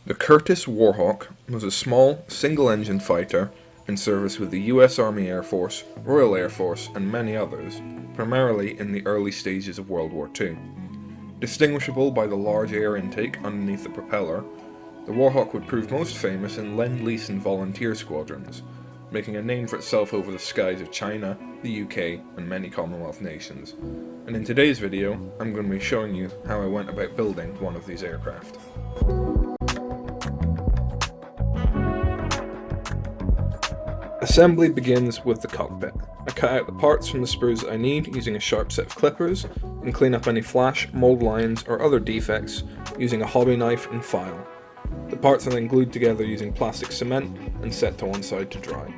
The Curtiss Warhawk was a small, single-engine fighter in service with the US Army Air Force, Royal Air Force, and many others, primarily in the early stages of World War II. Distinguishable by the large air intake underneath the propeller, the Warhawk would prove most famous in Lend-Lease and volunteer squadrons, making a name for itself over the skies of China, the UK, and many Commonwealth nations. And in today's video, I'm going to be showing you how I went about building one of these aircraft. Assembly begins with the cockpit. I cut out the parts from the sprues I need using a sharp set of clippers, and clean up any flash, mold lines, or other defects using a hobby knife and file. The parts are then glued together using plastic cement and set to one side to dry.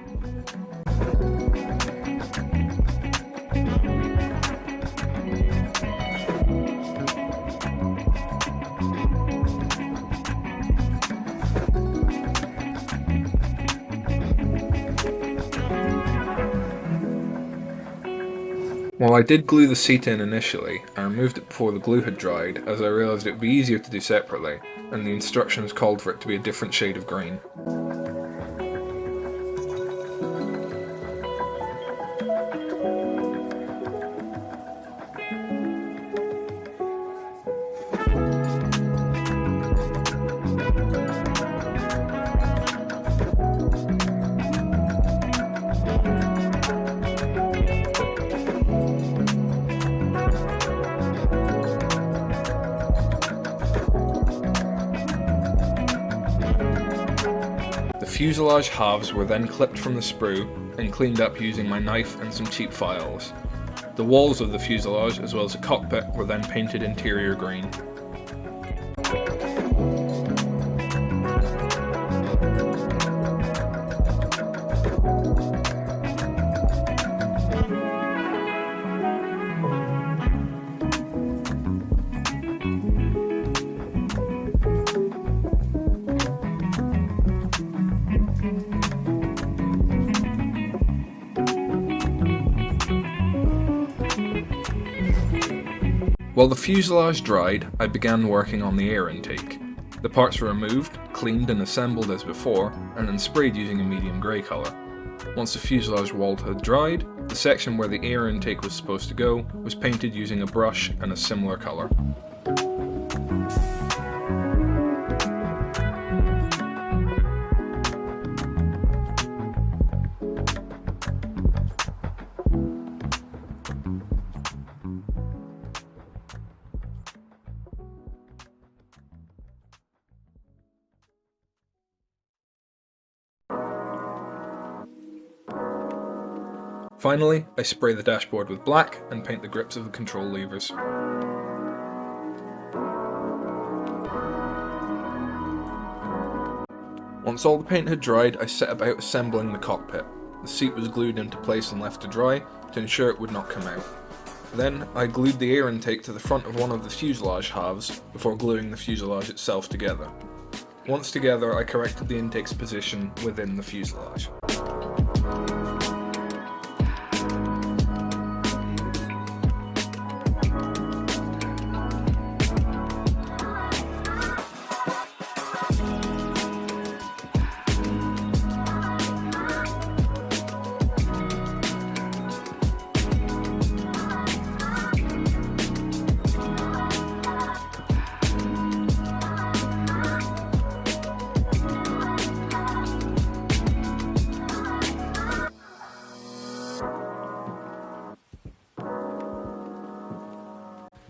While I did glue the seat in initially, I removed it before the glue had dried as I realised it would be easier to do separately, and the instructions called for it to be a different shade of green. The fuselage halves were then clipped from the sprue and cleaned up using my knife and some cheap files. The walls of the fuselage as well as the cockpit were then painted interior green. While the fuselage dried, I began working on the air intake. The parts were removed, cleaned and assembled as before, and then sprayed using a medium grey colour. Once the fuselage wall had dried, the section where the air intake was supposed to go was painted using a brush and a similar colour. Finally, I spray the dashboard with black and paint the grips of the control levers. Once all the paint had dried, I set about assembling the cockpit. The seat was glued into place and left to dry to ensure it would not come out. Then, I glued the air intake to the front of one of the fuselage halves before gluing the fuselage itself together. Once together, I corrected the intake's position within the fuselage.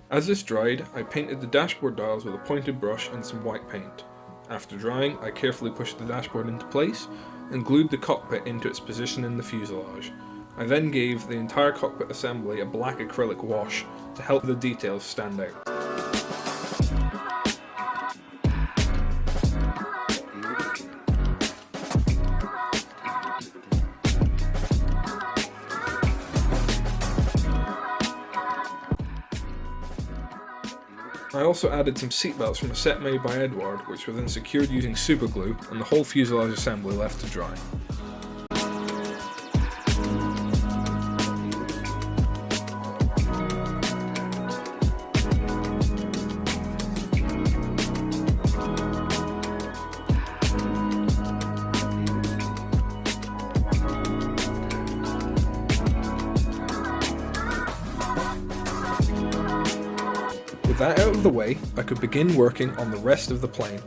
As this dried, I painted the dashboard dials with a pointed brush and some white paint. After drying, I carefully pushed the dashboard into place and glued the cockpit into its position in the fuselage. I then gave the entire cockpit assembly a black acrylic wash to help the details stand out. I also added some seatbelts from a set made by Edward, which were then secured using superglue, and the whole fuselage assembly left to dry. the way, I could begin working on the rest of the plane.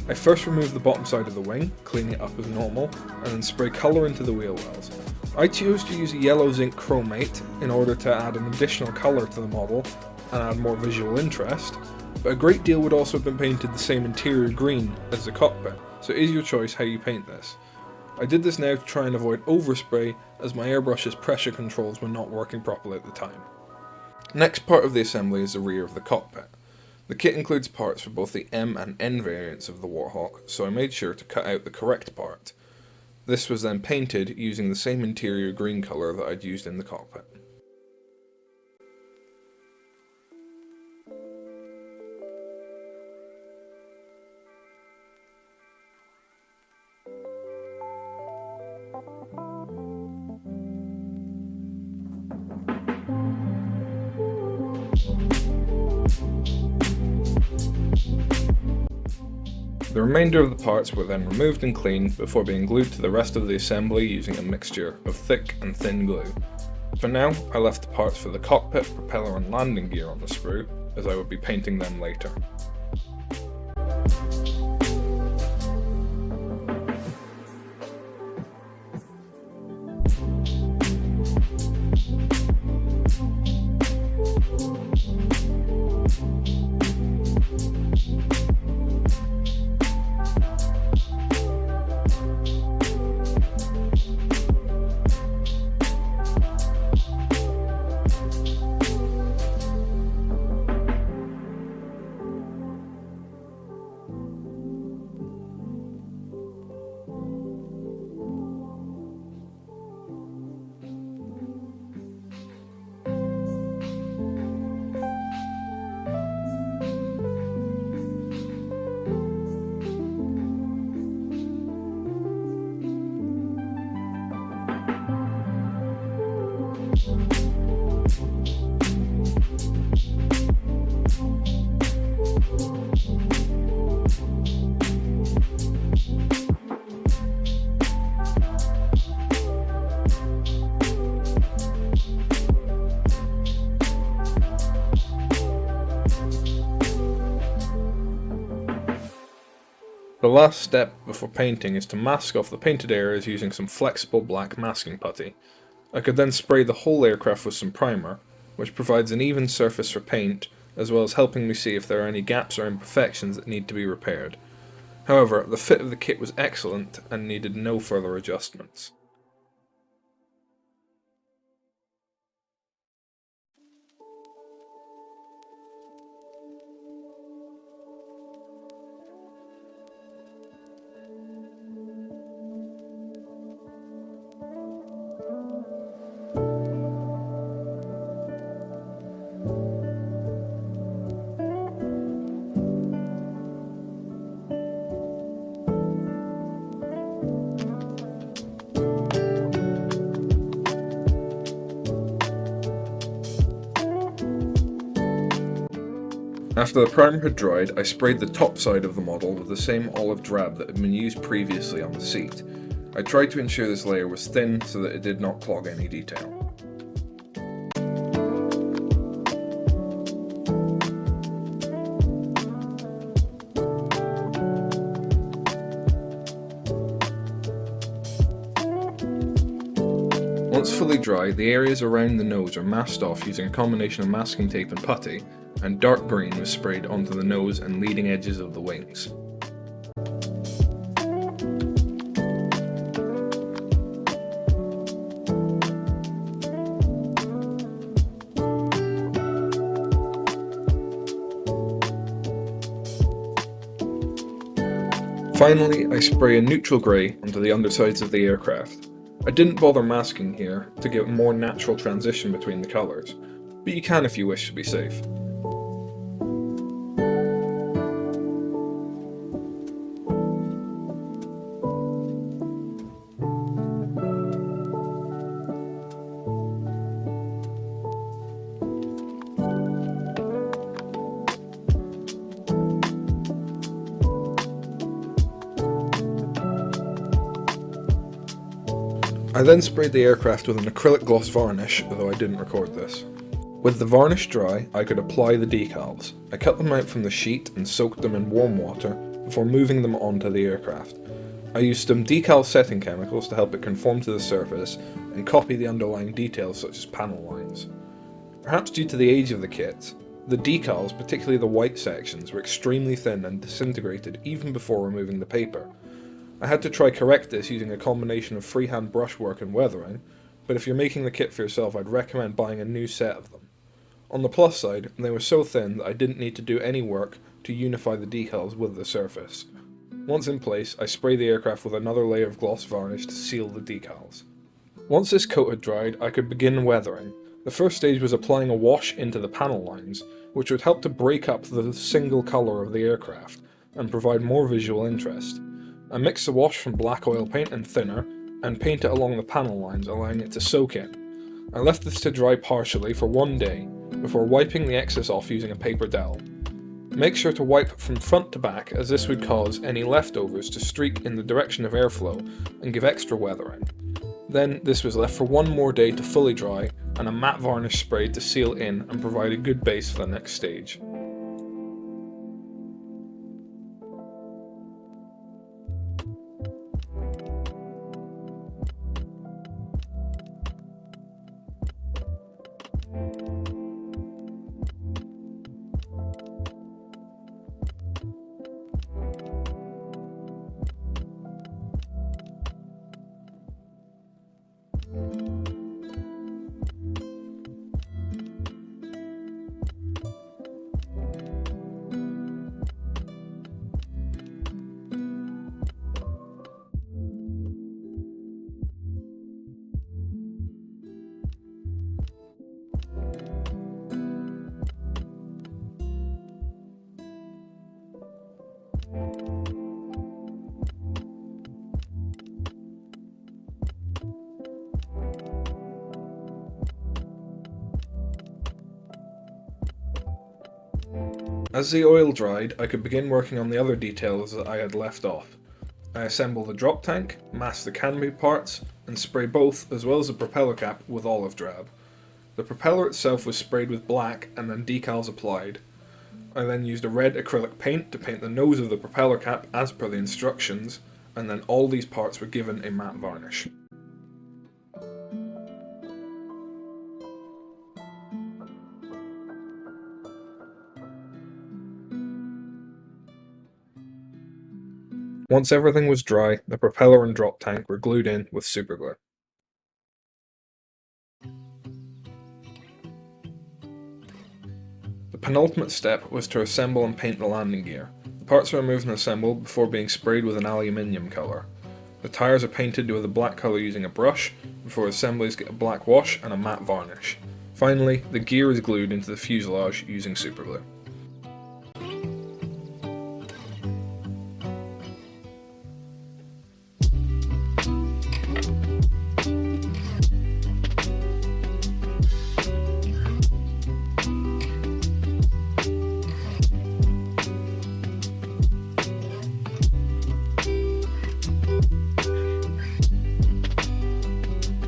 I first remove the bottom side of the wing, cleaning it up as normal, and then spray colour into the wheel wells. I chose to use a yellow zinc chromate in order to add an additional colour to the model and add more visual interest, but a great deal would also have been painted the same interior green as the cockpit, so it is your choice how you paint this. I did this now to try and avoid overspray, as my airbrush's pressure controls were not working properly at the time. Next part of the assembly is the rear of the cockpit. The kit includes parts for both the M and N variants of the Warhawk, so I made sure to cut out the correct part. This was then painted using the same interior green colour that I'd used in the cockpit. The remainder of the parts were then removed and cleaned before being glued to the rest of the assembly using a mixture of thick and thin glue. For now, I left the parts for the cockpit, propeller and landing gear on the sprue, as I would be painting them later. The last step before painting is to mask off the painted areas using some flexible black masking putty. I could then spray the whole aircraft with some primer, which provides an even surface for paint, as well as helping me see if there are any gaps or imperfections that need to be repaired. However, the fit of the kit was excellent and needed no further adjustments. After the primer had dried, I sprayed the top side of the model with the same olive drab that had been used previously on the seat. I tried to ensure this layer was thin so that it did not clog any detail. Once fully dry, the areas around the nose are masked off using a combination of masking tape and putty, and dark green was sprayed onto the nose and leading edges of the wings. Finally, I spray a neutral grey onto the undersides of the aircraft. I didn't bother masking here to give a more natural transition between the colours, but you can if you wish to be safe. I then sprayed the aircraft with an acrylic gloss varnish, although I didn't record this. With the varnish dry, I could apply the decals. I cut them out from the sheet and soaked them in warm water before moving them onto the aircraft. I used some decal setting chemicals to help it conform to the surface and copy the underlying details such as panel lines. Perhaps due to the age of the kit, the decals, particularly the white sections, were extremely thin and disintegrated even before removing the paper. I had to try correct this using a combination of freehand brushwork and weathering, but if you're making the kit for yourself, I'd recommend buying a new set of them. On the plus side, they were so thin that I didn't need to do any work to unify the decals with the surface. Once in place, I spray the aircraft with another layer of gloss varnish to seal the decals. Once this coat had dried, I could begin weathering. The first stage was applying a wash into the panel lines, which would help to break up the single colour of the aircraft and provide more visual interest. I mixed the wash from black oil paint and thinner and paint it along the panel lines, allowing it to soak in. I left this to dry partially for 1 day before wiping the excess off using a paper dowel. Make sure to wipe from front to back, as this would cause any leftovers to streak in the direction of airflow and give extra weathering. Then this was left for 1 more day to fully dry and a matte varnish sprayed to seal in and provide a good base for the next stage. As the oil dried, I could begin working on the other details that I had left off. I assemble the drop tank, mask the canopy parts, and spray both as well as the propeller cap with olive drab. The propeller itself was sprayed with black and then decals applied. I then used a red acrylic paint to paint the nose of the propeller cap as per the instructions, and then all these parts were given a matte varnish. Once everything was dry, the propeller and drop tank were glued in with superglue. The penultimate step was to assemble and paint the landing gear. The parts are removed and assembled before being sprayed with an aluminium colour. The tyres are painted with a black colour using a brush, before assemblies get a black wash and a matte varnish. Finally, the gear is glued into the fuselage using superglue.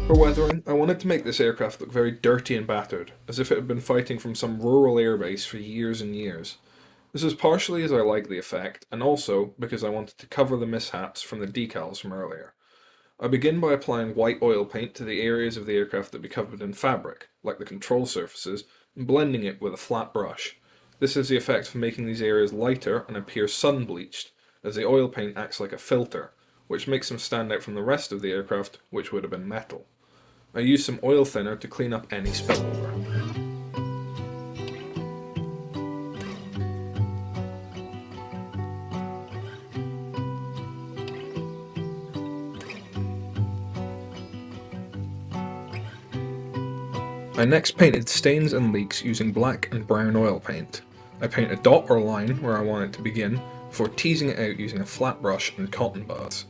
For weathering, I wanted to make this aircraft look very dirty and battered, as if it had been fighting from some rural airbase for years and years. This is partially as I like the effect, and also because I wanted to cover the mishaps from the decals from earlier. I begin by applying white oil paint to the areas of the aircraft that be covered in fabric, like the control surfaces, and blending it with a flat brush. This has the effect of making these areas lighter and appear sun-bleached, as the oil paint acts like a filter, which makes them stand out from the rest of the aircraft, which would have been metal. I use some oil thinner to clean up any spillover. I next painted stains and leaks using black and brown oil paint. I paint a dot or line where I want it to begin, before teasing it out using a flat brush and cotton buds.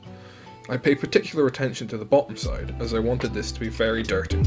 I pay particular attention to the bottom side, as I wanted this to be very dirty.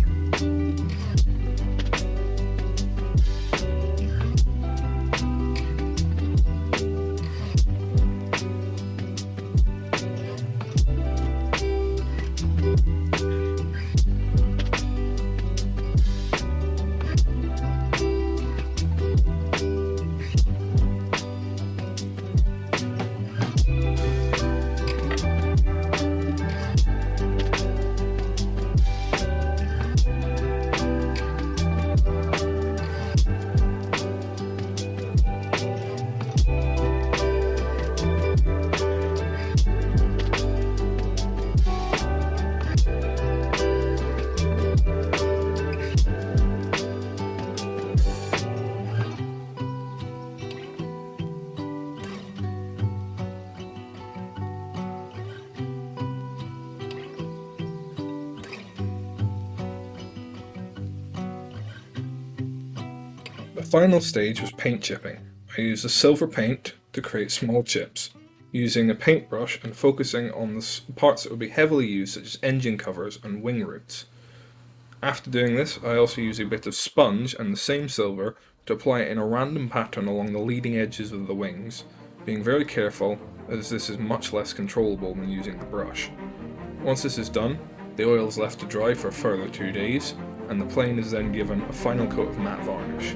The final stage was paint chipping. I used a silver paint to create small chips, using a paintbrush and focusing on the parts that would be heavily used, such as engine covers and wing roots. After doing this, I also used a bit of sponge and the same silver to apply it in a random pattern along the leading edges of the wings, being very careful as this is much less controllable than using the brush. Once this is done, the oil is left to dry for a further 2 days, and the plane is then given a final coat of matte varnish.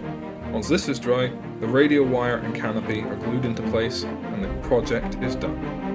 Once this is dry, the radio wire and canopy are glued into place and the project is done.